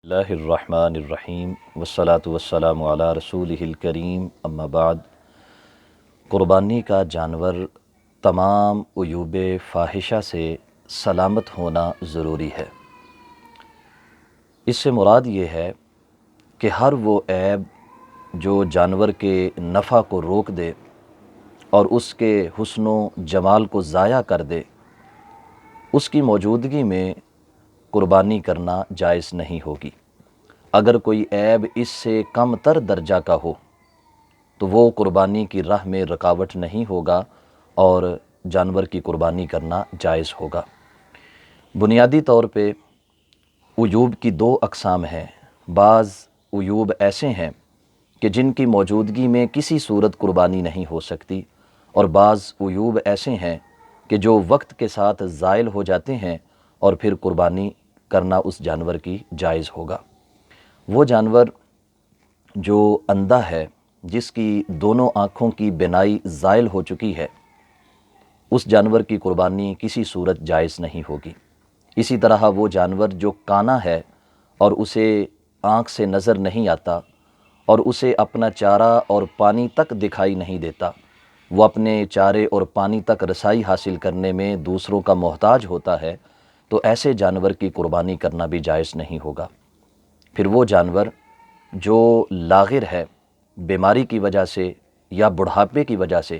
اللہ الرحمن الرحیم والصلاة والسلام علی رسولہ الکریم اما بعد۔ قربانی کا جانور تمام عیوب فاحشہ سے سلامت ہونا ضروری ہے۔ اس سے مراد یہ ہے کہ ہر وہ عیب جو جانور کے نفع کو روک دے اور اس کے حسن و جمال کو ضائع کر دے، اس کی موجودگی میں قربانی کرنا جائز نہیں ہوگی۔ اگر کوئی عیب اس سے کم تر درجہ کا ہو تو وہ قربانی کی راہ میں رکاوٹ نہیں ہوگا اور جانور کی قربانی کرنا جائز ہوگا۔ بنیادی طور پہ عیوب کی دو اقسام ہیں۔ بعض عیوب ایسے ہیں کہ جن کی موجودگی میں کسی صورت قربانی نہیں ہو سکتی، اور بعض عیوب ایسے ہیں کہ جو وقت کے ساتھ زائل ہو جاتے ہیں اور پھر قربانی کرنا اس جانور کی جائز ہوگا۔ وہ جانور جو اندھا ہے، جس کی دونوں آنکھوں کی بینائی زائل ہو چکی ہے، اس جانور کی قربانی کسی صورت جائز نہیں ہوگی۔ اسی طرح وہ جانور جو کانا ہے اور اسے آنکھ سے نظر نہیں آتا اور اسے اپنا چارہ اور پانی تک دکھائی نہیں دیتا، وہ اپنے چارے اور پانی تک رسائی حاصل کرنے میں دوسروں کا محتاج ہوتا ہے، تو ایسے جانور کی قربانی کرنا بھی جائز نہیں ہوگا۔ پھر وہ جانور جو لاغر ہے بیماری کی وجہ سے یا بڑھاپے کی وجہ سے،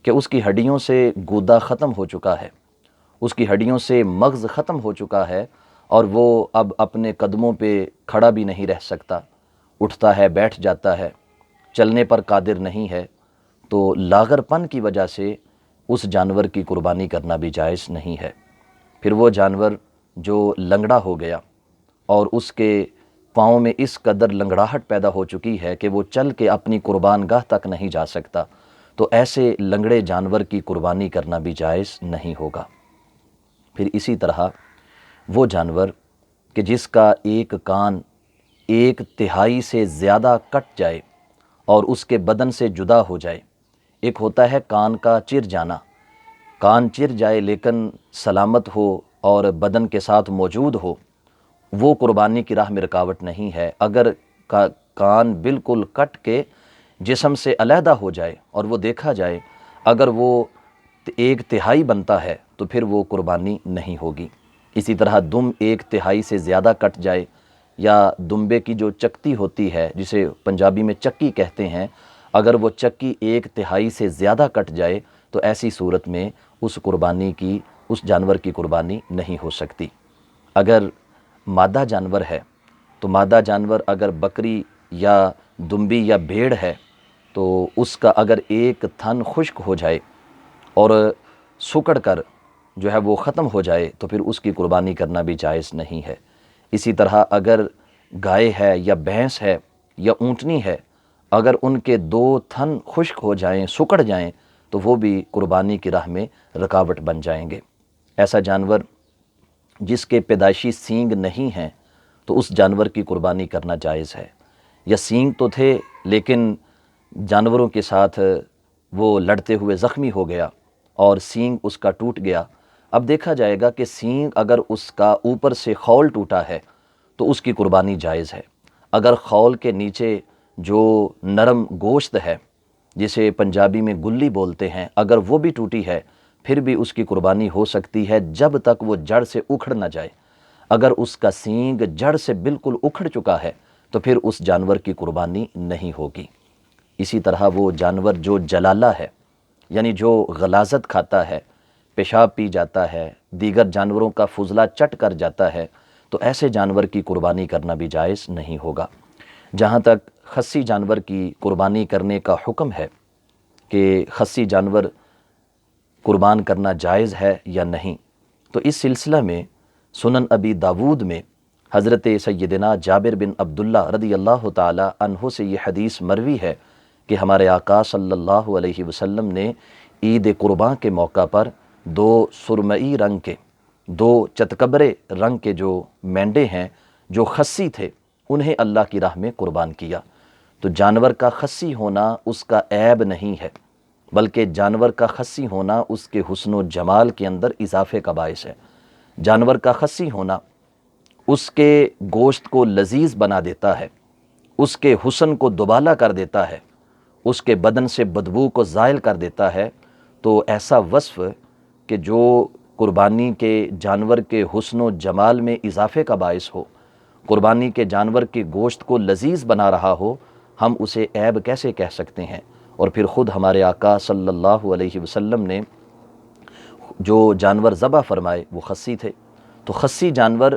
کہ اس کی ہڈیوں سے گودا ختم ہو چکا ہے، اس کی ہڈیوں سے مغز ختم ہو چکا ہے اور وہ اب اپنے قدموں پہ کھڑا بھی نہیں رہ سکتا، اٹھتا ہے بیٹھ جاتا ہے، چلنے پر قادر نہیں ہے، تو لاغر پن کی وجہ سے اس جانور کی قربانی کرنا بھی جائز نہیں ہے۔ پھر وہ جانور جو لنگڑا ہو گیا اور اس کے پاؤں میں اس قدر لنگڑاہٹ پیدا ہو چکی ہے کہ وہ چل کے اپنی قربان گاہ تک نہیں جا سکتا، تو ایسے لنگڑے جانور کی قربانی کرنا بھی جائز نہیں ہوگا۔ پھر اسی طرح وہ جانور کہ جس کا ایک کان 1/3 سے زیادہ کٹ جائے اور اس کے بدن سے جدا ہو جائے۔ ایک ہوتا ہے کان کا چر جانا، کان چر جائے لیکن سلامت ہو اور بدن کے ساتھ موجود ہو، وہ قربانی کی راہ میں رکاوٹ نہیں ہے۔ اگر کان بالکل کٹ کے جسم سے علیحدہ ہو جائے اور وہ دیکھا جائے، اگر وہ 1/3 بنتا ہے تو پھر وہ قربانی نہیں ہوگی۔ اسی طرح دم 1/3 سے زیادہ کٹ جائے، یا دمبے کی جو چکتی ہوتی ہے جسے پنجابی میں چکی کہتے ہیں، اگر وہ چکی 1/3 سے زیادہ کٹ جائے تو ایسی صورت میں اس جانور کی قربانی نہیں ہو سکتی۔ اگر مادہ جانور ہے تو مادہ جانور اگر بکری یا دمبی یا بھیڑ ہے تو اس کا اگر ایک تھن خشک ہو جائے اور سکڑ کر جو ہے وہ ختم ہو جائے تو پھر اس کی قربانی کرنا بھی جائز نہیں ہے۔ اسی طرح اگر گائے ہے یا بھینس ہے یا اونٹنی ہے، اگر ان کے 2 تھن خشک ہو جائیں، سکڑ جائیں، تو وہ بھی قربانی کی راہ میں رکاوٹ بن جائیں گے۔ ایسا جانور جس کے پیدائشی سینگ نہیں ہیں تو اس جانور کی قربانی کرنا جائز ہے۔ یا سینگ تو تھے لیکن جانوروں کے ساتھ وہ لڑتے ہوئے زخمی ہو گیا اور سینگ اس کا ٹوٹ گیا، اب دیکھا جائے گا کہ سینگ اگر اس کا اوپر سے خول ٹوٹا ہے تو اس کی قربانی جائز ہے۔ اگر خول کے نیچے جو نرم گوشت ہے جسے پنجابی میں گلی بولتے ہیں، اگر وہ بھی ٹوٹی ہے پھر بھی اس کی قربانی ہو سکتی ہے جب تک وہ جڑ سے اکھڑ نہ جائے۔ اگر اس کا سینگ جڑ سے بالکل اکھڑ چکا ہے تو پھر اس جانور کی قربانی نہیں ہوگی۔ اسی طرح وہ جانور جو جلالہ ہے، یعنی جو غلاظت کھاتا ہے، پیشاب پی جاتا ہے، دیگر جانوروں کا فضلہ چٹ کر جاتا ہے، تو ایسے جانور کی قربانی کرنا بھی جائز نہیں ہوگا۔ جہاں تک خصی جانور کی قربانی کرنے کا حکم ہے کہ خصی جانور قربان کرنا جائز ہے یا نہیں، تو اس سلسلہ میں سنن ابی داود میں حضرت سیدنا جابر بن عبداللہ رضی اللہ تعالی عنہ سے یہ حدیث مروی ہے کہ ہمارے آقا صلی اللہ علیہ وسلم نے عید قرباں کے موقع پر 2 سرمئی رنگ کے 2 چتکبرے رنگ کے جو مینڈے ہیں جو خصی تھے، انہیں اللہ کی راہ میں قربان کیا۔ تو جانور کا خصی ہونا اس کا عیب نہیں ہے، بلکہ جانور کا خصی ہونا اس کے حسن و جمال کے اندر اضافے کا باعث ہے۔ جانور کا خصی ہونا اس کے گوشت کو لذیذ بنا دیتا ہے، اس کے حسن کو دوبالا کر دیتا ہے، اس کے بدن سے بدبو کو زائل کر دیتا ہے، تو ایسا وصف کہ جو قربانی کے جانور کے حسن و جمال میں اضافے کا باعث ہو، قربانی کے جانور کے گوشت کو لذیذ بنا رہا ہو، ہم اسے عیب کیسے کہہ سکتے ہیں؟ اور پھر خود ہمارے آقا صلی اللہ علیہ وسلم نے جو جانور ذبح فرمائے وہ خصی تھے، تو خصی جانور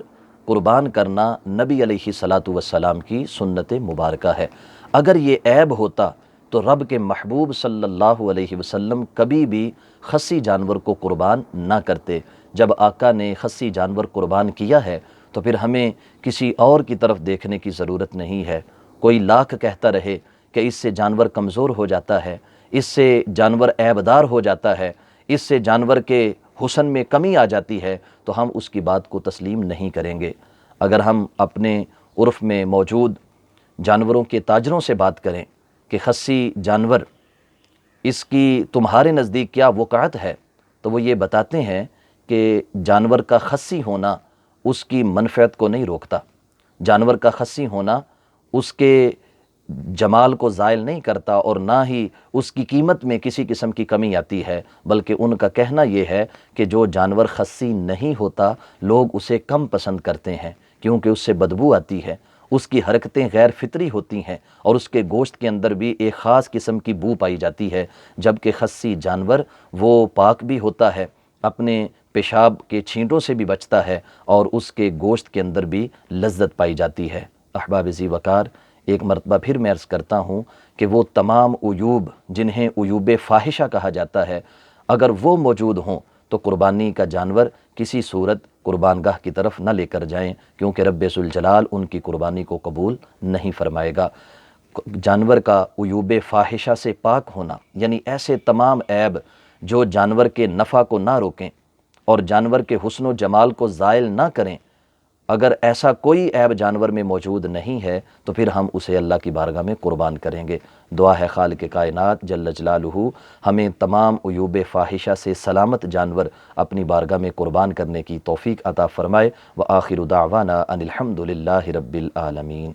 قربان کرنا نبی علیہ الصلاۃ والسلام کی سنت مبارکہ ہے۔ اگر یہ عیب ہوتا تو رب کے محبوب صلی اللہ علیہ وسلم کبھی بھی خصی جانور کو قربان نہ کرتے۔ جب آقا نے خصی جانور قربان کیا ہے تو پھر ہمیں کسی اور کی طرف دیکھنے کی ضرورت نہیں ہے۔ کوئی لاکھ کہتا رہے کہ اس سے جانور کمزور ہو جاتا ہے، اس سے جانور عیبدار ہو جاتا ہے، اس سے جانور کے حسن میں کمی آ جاتی ہے، تو ہم اس کی بات کو تسلیم نہیں کریں گے۔ اگر ہم اپنے عرف میں موجود جانوروں کے تاجروں سے بات کریں کہ خصی جانور اس کی تمہارے نزدیک کیا وقعت ہے، تو وہ یہ بتاتے ہیں کہ جانور کا خصی ہونا اس کی منفعت کو نہیں روکتا، جانور کا خصی ہونا اس کے جمال کو زائل نہیں کرتا، اور نہ ہی اس کی قیمت میں کسی قسم کی کمی آتی ہے، بلکہ ان کا کہنا یہ ہے کہ جو جانور خصی نہیں ہوتا لوگ اسے کم پسند کرتے ہیں، کیونکہ اس سے بدبو آتی ہے، اس کی حرکتیں غیر فطری ہوتی ہیں، اور اس کے گوشت کے اندر بھی ایک خاص قسم کی بو پائی جاتی ہے، جبکہ خصی جانور وہ پاک بھی ہوتا ہے، اپنے پیشاب کے چھینٹوں سے بھی بچتا ہے، اور اس کے گوشت کے اندر بھی لذت پائی جاتی ہے۔ احباب ذی وقار، ایک مرتبہ پھر میں عرض کرتا ہوں کہ وہ تمام عیوب جنہیں عیوب فاحشہ کہا جاتا ہے، اگر وہ موجود ہوں تو قربانی کا جانور کسی صورت قربان گاہ کی طرف نہ لے کر جائیں، کیونکہ رب ذوالجلال ان کی قربانی کو قبول نہیں فرمائے گا۔ جانور کا عیوب فاحشہ سے پاک ہونا، یعنی ایسے تمام عیب جو جانور کے نفع کو نہ روکیں اور جانور کے حسن و جمال کو زائل نہ کریں، اگر ایسا کوئی عیب جانور میں موجود نہیں ہے تو پھر ہم اسے اللہ کی بارگاہ میں قربان کریں گے۔ دعا ہے خالق کائنات جل جلالہ ہمیں تمام عیوب فاحشہ سے سلامت جانور اپنی بارگاہ میں قربان کرنے کی توفیق عطا فرمائے۔ وآخر دعوانا ان الحمد للہ رب العالمین۔